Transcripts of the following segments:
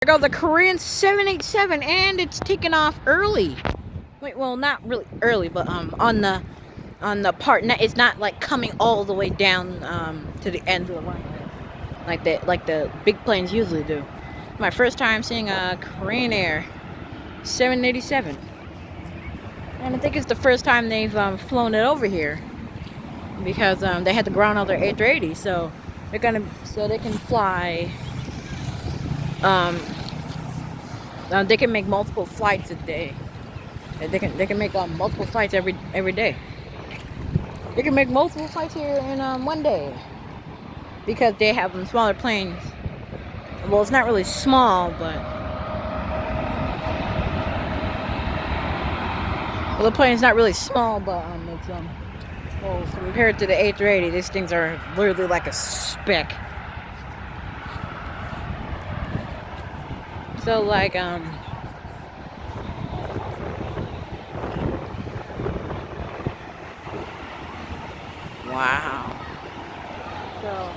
There goes the Korean 787, and it's taking off early. Wait, well, not really early, but on the part, it's not like coming all the way down to the end of the runway like the big planes usually do. My first time seeing a Korean Air 787, and I think it's the first time they've flown it over here because they had to ground all their A380, so they can fly. They can make multiple flights a day. They can make multiple flights every day. They can make multiple flights here in one day because they have them smaller planes. Well, it's not really small, but the plane's not really small, but it's well, compared to the A380, these things are literally like a speck. So like wow. So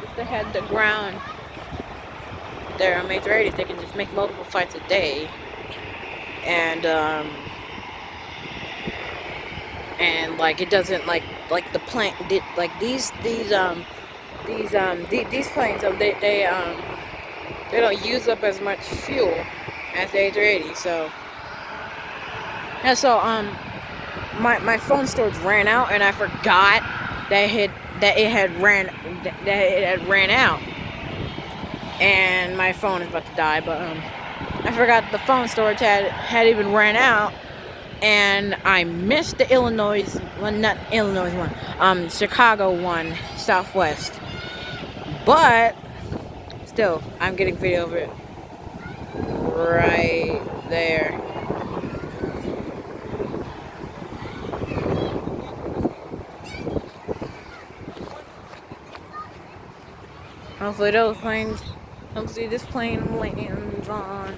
if they had the ground their A380s, they can just make multiple flights a day, and like it doesn't like the plane like these planes, they don't use up as much fuel as the A380. So yeah, so my phone storage ran out, and I forgot that it had ran out, and my phone is about to die. But I forgot the phone storage had even ran out, and I missed the not Illinois one, Chicago one, Southwest. But still, I'm getting video of it right there. Hopefully this plane lands on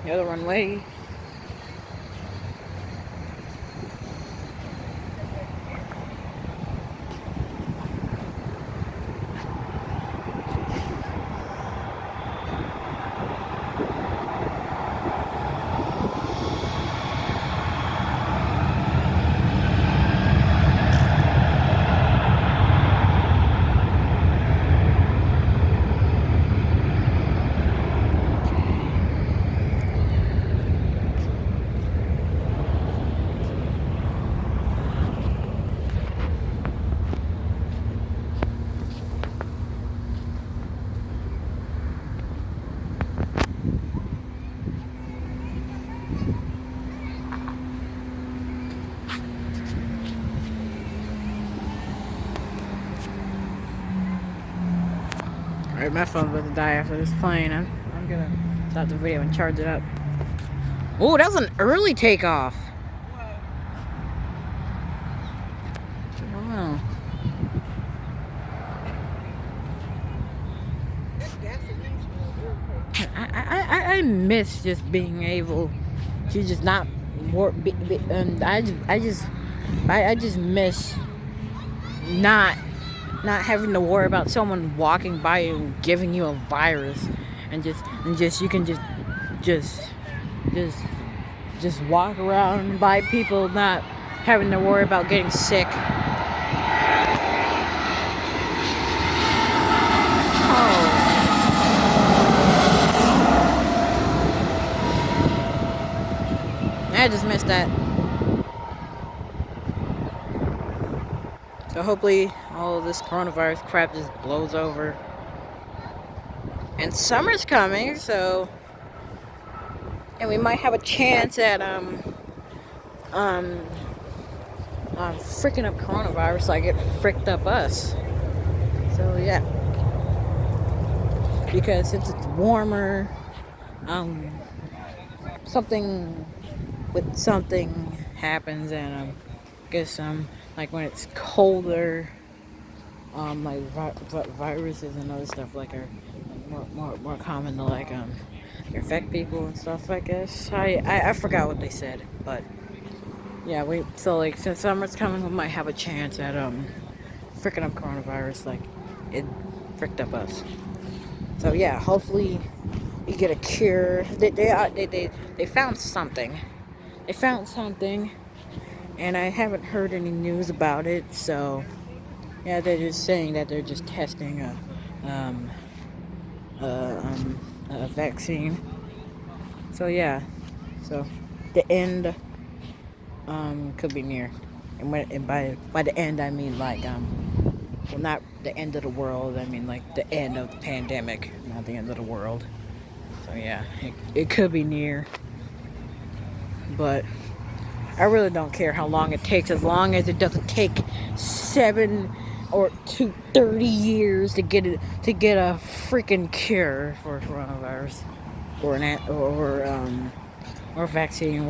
the other runway. Alright, my phone's about to die after this plane. I'm gonna stop the video and charge it up. Oh, that was an early takeoff. Wow. I miss just being able to just not work. I just miss not having to worry about someone walking by you giving you a virus, and just you can just walk around by people not having to worry about getting sick. Oh. I just missed that. So hopefully all of this coronavirus crap just blows over. And summer's coming, so and we might have a chance at freaking up coronavirus like it fricked up us. So yeah. Because since it's warmer, something happens, and I guess like when it's colder, like viruses and other stuff like are more common to like infect people and stuff. I guess I forgot what they said, but yeah, so like since summer's coming, we might have a chance at freaking up coronavirus like it fricked up us. So yeah, hopefully we get a cure. They found something. They found something, and I haven't heard any news about it. So yeah, they're just saying that they're just testing um, a vaccine. So yeah, so the end could be near, and by the end I mean like well, not the end of the world. I mean like the end of the pandemic, not the end of the world. So yeah, it could be near, but I really don't care how long it takes, as long as it doesn't take 7 or 30 years to get a freaking cure for coronavirus or or vaccine.